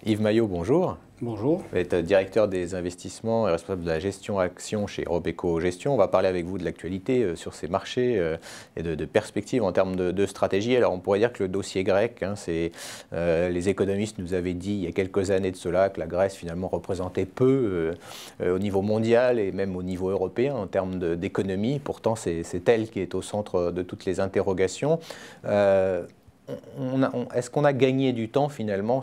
Yves Maillot, bonjour. Bonjour. Vous êtes directeur des investissements et responsable de la gestion action chez Robeco Gestion. On va parler avec vous de l'actualité sur ces marchés et de perspectives en termes de stratégie. Alors on pourrait dire que le dossier grec, les économistes nous avaient dit il y a quelques années de cela que la Grèce finalement représentait peu au niveau mondial et même au niveau européen en termes d'économie. Pourtant c'est elle qui est au centre de toutes les interrogations. Est-ce qu'on a gagné du temps finalement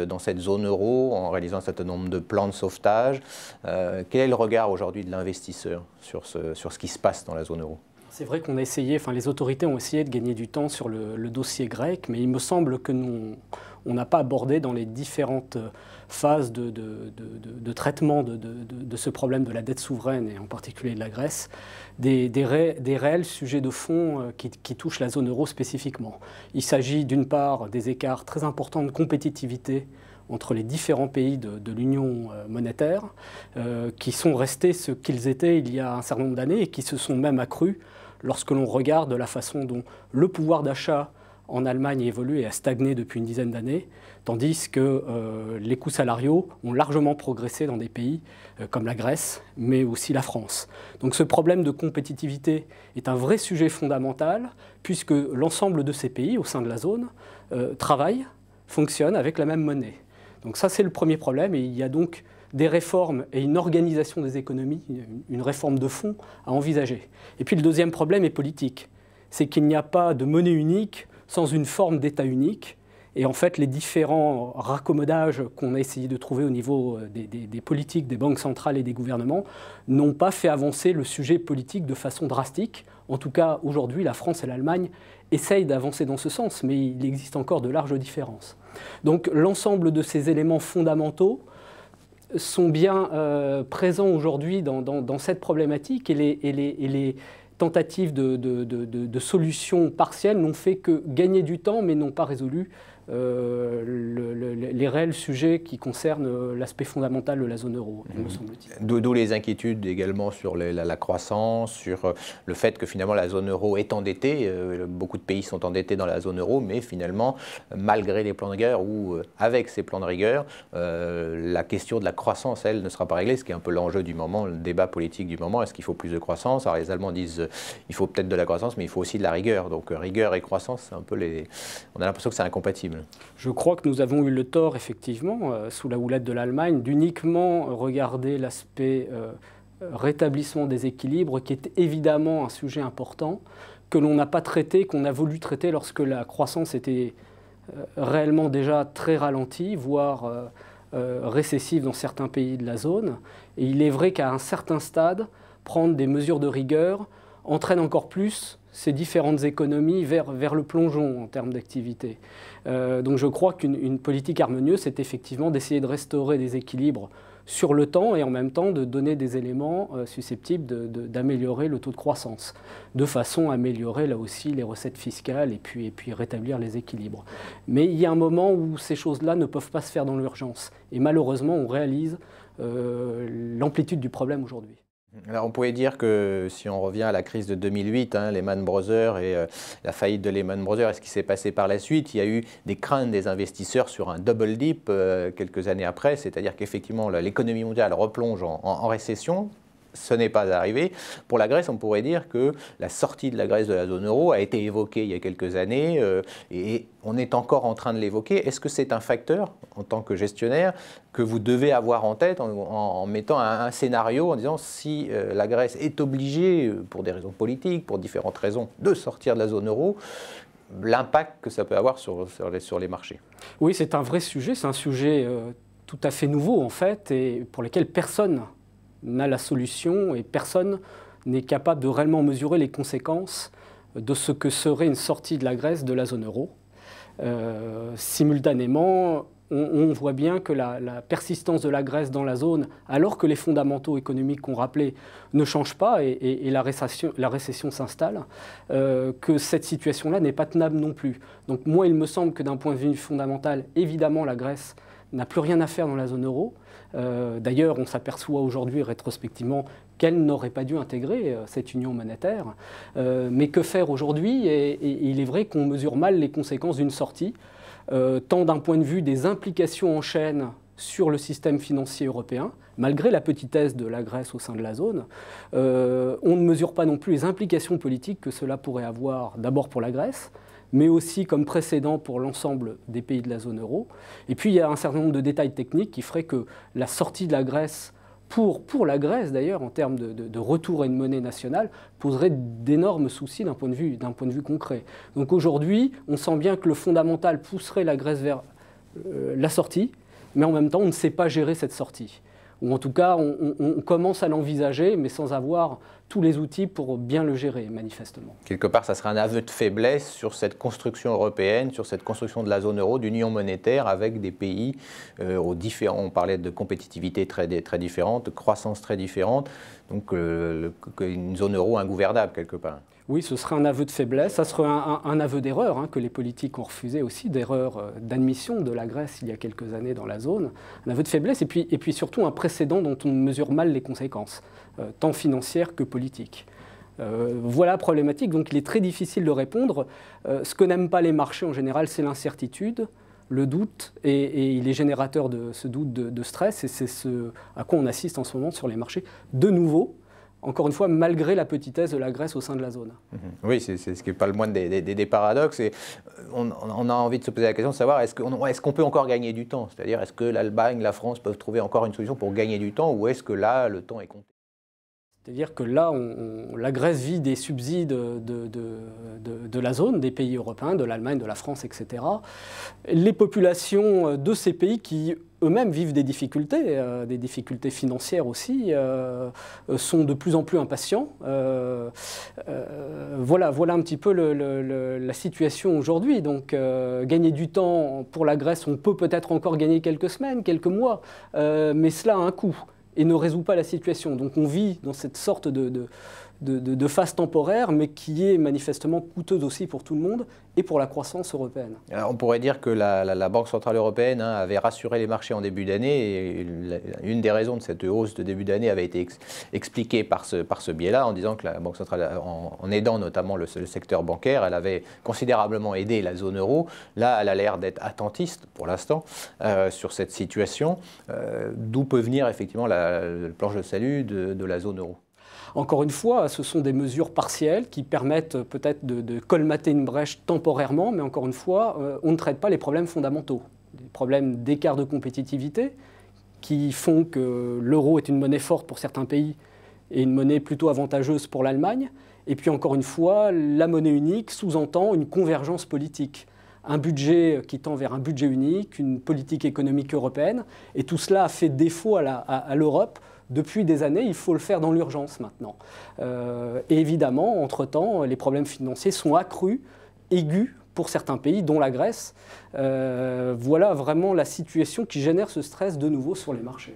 dans cette zone euro en réalisant un certain nombre de plans de sauvetage? Quel est le regard aujourd'hui de l'investisseur sur ce qui se passe dans la zone euro? C'est vrai qu'on a essayé, les autorités ont essayé de gagner du temps sur le dossier grec, mais il me semble que on n'a pas abordé dans les différentes phases de traitement de ce problème de la dette souveraine, et en particulier de la Grèce, des réels sujets de fond qui touchent la zone euro spécifiquement. Il s'agit d'une part des écarts très importants de compétitivité entre les différents pays de l'Union monétaire, qui sont restés ce qu'ils étaient il y a un certain nombre d'années et qui se sont même accrus lorsque l'on regarde la façon dont le pouvoir d'achat en Allemagne évolue et a stagné depuis une dizaine d'années, tandis que les coûts salariaux ont largement progressé dans des pays comme la Grèce, mais aussi la France. Donc ce problème de compétitivité est un vrai sujet fondamental, puisque l'ensemble de ces pays au sein de la zone travaillent, fonctionnent avec la même monnaie. Donc ça, c'est le premier problème, et il y a donc des réformes et une organisation des économies, une réforme de fond à envisager. Et puis le deuxième problème est politique, c'est qu'il n'y a pas de monnaie unique sans une forme d'État unique. Et en fait, les différents raccommodages qu'on a essayé de trouver au niveau des politiques, des banques centrales et des gouvernements n'ont pas fait avancer le sujet politique de façon drastique. En tout cas, aujourd'hui, la France et l'Allemagne essayent d'avancer dans ce sens, mais il existe encore de larges différences. Donc l'ensemble de ces éléments fondamentaux sont bien présents aujourd'hui dans cette problématique, et les tentatives de solutions partielles n'ont fait que gagner du temps, mais n'ont pas résolu les réels sujets qui concernent l'aspect fondamental de la zone euro, me semble-t-il. D'où les inquiétudes également sur la croissance, sur le fait que finalement la zone euro est endettée. Beaucoup de pays sont endettés dans la zone euro, mais finalement, malgré les plans de rigueur ou avec ces plans de rigueur, la question de la croissance, elle, ne sera pas réglée, ce qui est un peu l'enjeu du moment, le débat politique du moment. Est-ce qu'il faut plus de croissance? Alors les Allemands disent il faut peut-être de la croissance, mais il faut aussi de la rigueur. Donc rigueur et croissance, c'est un peu on a l'impression que c'est incompatible. Je crois que nous avons eu le tort, effectivement, sous la houlette de l'Allemagne, d'uniquement regarder l'aspect rétablissement des équilibres, qui est évidemment un sujet important, que l'on n'a pas traité, qu'on a voulu traiter lorsque la croissance était réellement déjà très ralentie, voire récessive dans certains pays de la zone. Et il est vrai qu'à un certain stade, prendre des mesures de rigueur entraîne encore plus ces différentes économies vers le plongeon en termes d'activité. Donc je crois qu'une politique harmonieuse, c'est effectivement d'essayer de restaurer des équilibres sur le temps et en même temps de donner des éléments susceptibles d'améliorer le taux de croissance, de façon à améliorer là aussi les recettes fiscales et puis rétablir les équilibres. Mais il y a un moment où ces choses-là ne peuvent pas se faire dans l'urgence. Et malheureusement, on réalise l'amplitude du problème aujourd'hui. Alors on pourrait dire que si on revient à la crise de 2008, Lehman Brothers et la faillite de Lehman Brothers et ce qui s'est passé par la suite, il y a eu des craintes des investisseurs sur un double dip quelques années après, c'est-à-dire qu'effectivement l'économie mondiale replonge en récession. Ce n'est pas arrivé. Pour la Grèce, on pourrait dire que la sortie de la Grèce de la zone euro a été évoquée il y a quelques années et on est encore en train de l'évoquer. Est-ce que c'est un facteur, en tant que gestionnaire, que vous devez avoir en tête en mettant un scénario en disant si la Grèce est obligée, pour des raisons politiques, pour différentes raisons, de sortir de la zone euro, l'impact que ça peut avoir sur les marchés? Oui, c'est un vrai sujet. C'est un sujet tout à fait nouveau, en fait, et pour lequel personne n'a la solution et personne n'est capable de réellement mesurer les conséquences de ce que serait une sortie de la Grèce de la zone euro. Simultanément, on voit bien que la persistance de la Grèce dans la zone, alors que les fondamentaux économiques qu'on rappelait ne changent pas et la récession s'installe, que cette situation-là n'est pas tenable non plus. Donc moi, il me semble que d'un point de vue fondamental, évidemment, la Grèce n'a plus rien à faire dans la zone euro. D'ailleurs, on s'aperçoit aujourd'hui rétrospectivement qu'elle n'aurait pas dû intégrer cette union monétaire. Mais que faire aujourd'hui? Et il est vrai qu'on mesure mal les conséquences d'une sortie. tant d'un point de vue des implications en chaîne sur le système financier européen, malgré la petitesse de la Grèce au sein de la zone. On ne mesure pas non plus les implications politiques que cela pourrait avoir d'abord pour la Grèce, mais aussi comme précédent pour l'ensemble des pays de la zone euro. Et puis il y a un certain nombre de détails techniques qui feraient que la sortie de la Grèce, pour la Grèce d'ailleurs, en termes de retour à une monnaie nationale, poserait d'énormes soucis d'un point de vue concret. Donc aujourd'hui, on sent bien que le fondamental pousserait la Grèce vers la sortie, mais en même temps, on ne sait pas gérer cette sortie. Ou en tout cas, on commence à l'envisager, mais sans avoir tous les outils pour bien le gérer, manifestement. Quelque part, ça serait un aveu de faiblesse sur cette construction européenne, sur cette construction de la zone euro, d'union monétaire, avec des pays aux différents. On parlait de compétitivité très différente, de croissance très différente, donc une zone euro ingouvernable, quelque part. Oui, ce serait un aveu de faiblesse, ça serait un aveu d'erreur, hein, que les politiques ont refusé aussi, d'erreur d'admission de la Grèce il y a quelques années dans la zone, un aveu de faiblesse et puis surtout un précédent dont on mesure mal les conséquences, tant financières que politiques. Voilà la problématique, donc il est très difficile de répondre. Ce que n'aiment pas les marchés en général, c'est l'incertitude, le doute, et il est générateur de ce doute, de stress, et c'est ce à quoi on assiste en ce moment sur les marchés, de nouveau. Encore une fois, malgré la petitesse de la Grèce au sein de la zone. Oui, c'est ce qui n'est pas le moindre des paradoxes. Et on a envie de se poser la question de savoir, est-ce qu'on peut encore gagner du temps? C'est-à-dire, est-ce que l'Allemagne, la France peuvent trouver encore une solution pour gagner du temps, ou est-ce que là, le temps est compté? C'est-à-dire que là, la Grèce vit des subsides de la zone, des pays européens, de l'Allemagne, de la France, etc. Les populations de ces pays qui eux-mêmes vivent des difficultés financières aussi, sont de plus en plus impatients. Voilà un petit peu la situation aujourd'hui. Donc gagner du temps pour la Grèce, on peut peut-être encore gagner quelques semaines, quelques mois, mais cela a un coût et ne résout pas la situation. Donc on vit dans cette sorte de phase temporaire, mais qui est manifestement coûteuse aussi pour tout le monde et pour la croissance européenne. Alors on pourrait dire que la Banque Centrale Européenne avait rassuré les marchés en début d'année, et une des raisons de cette hausse de début d'année avait été expliquée par ce biais-là, en disant que la Banque Centrale, en aidant notamment le secteur bancaire, elle avait considérablement aidé la zone euro. Là, elle a l'air d'être attentiste, pour l'instant, sur cette situation. D'où peut venir effectivement la planche de salut de la zone euro? Encore une fois, ce sont des mesures partielles qui permettent peut-être de colmater une brèche temporairement, mais encore une fois, on ne traite pas les problèmes fondamentaux. Des problèmes d'écart de compétitivité qui font que l'euro est une monnaie forte pour certains pays et une monnaie plutôt avantageuse pour l'Allemagne. Et puis encore une fois, la monnaie unique sous-entend une convergence politique. Un budget qui tend vers un budget unique, une politique économique européenne, et tout cela a fait défaut à l'Europe. Depuis des années, il faut le faire dans l'urgence maintenant. Et évidemment, entre-temps, les problèmes financiers sont accrus, aigus pour certains pays, dont la Grèce. Voilà vraiment la situation qui génère ce stress de nouveau sur les marchés.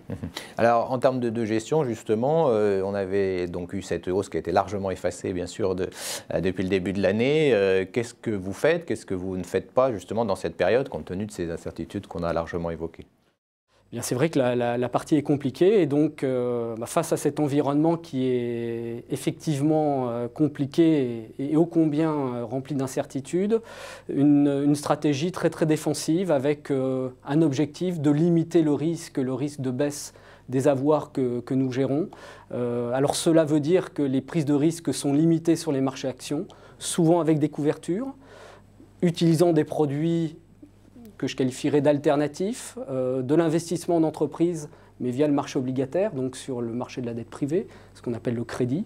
Alors, en termes de gestion, justement, on avait donc eu cette hausse qui a été largement effacée, bien sûr, depuis le début de l'année. Qu'est-ce que vous faites? Qu'est-ce que vous ne faites pas, justement, dans cette période, compte tenu de ces incertitudes qu'on a largement évoquées? C'est vrai que la partie est compliquée et donc face à cet environnement qui est effectivement compliqué et ô combien rempli d'incertitudes, une stratégie très défensive avec un objectif de limiter le risque de baisse des avoirs que nous gérons. Alors cela veut dire que les prises de risque sont limitées sur les marchés actions, souvent avec des couvertures, utilisant des produits que je qualifierais d'alternatifs, de l'investissement en entreprise, mais via le marché obligataire, donc sur le marché de la dette privée, ce qu'on appelle le crédit,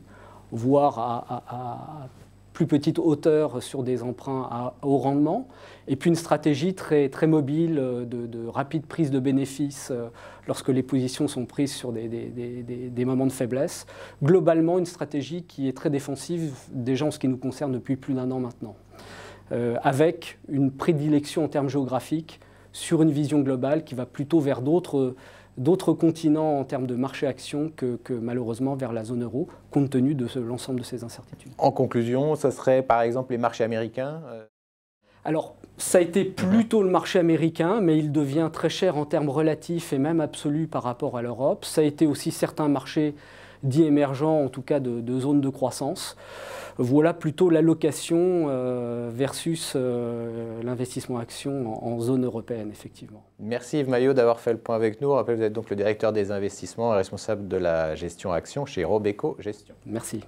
voire à plus petite hauteur sur des emprunts à haut rendement, et puis une stratégie très mobile de rapide prise de bénéfices lorsque les positions sont prises sur des moments de faiblesse. Globalement, une stratégie qui est très défensive, déjà en ce qui nous concerne depuis plus d'1 an maintenant. Avec une prédilection en termes géographiques sur une vision globale qui va plutôt vers d'autres continents en termes de marché-action que malheureusement vers la zone euro, compte tenu de l'ensemble de ces incertitudes. En conclusion, ça serait par exemple les marchés américains? Alors, ça a été plutôt le marché américain, mais il devient très cher en termes relatifs et même absolus par rapport à l'Europe. Ça a été aussi certains marchés dits émergents, en tout cas de zones de croissance. Voilà plutôt l'allocation versus l'investissement action en zone européenne, effectivement. Merci Yves Maillot d'avoir fait le point avec nous. Je rappelle, vous êtes donc le directeur des investissements et responsable de la gestion action chez Robeco Gestion. Merci.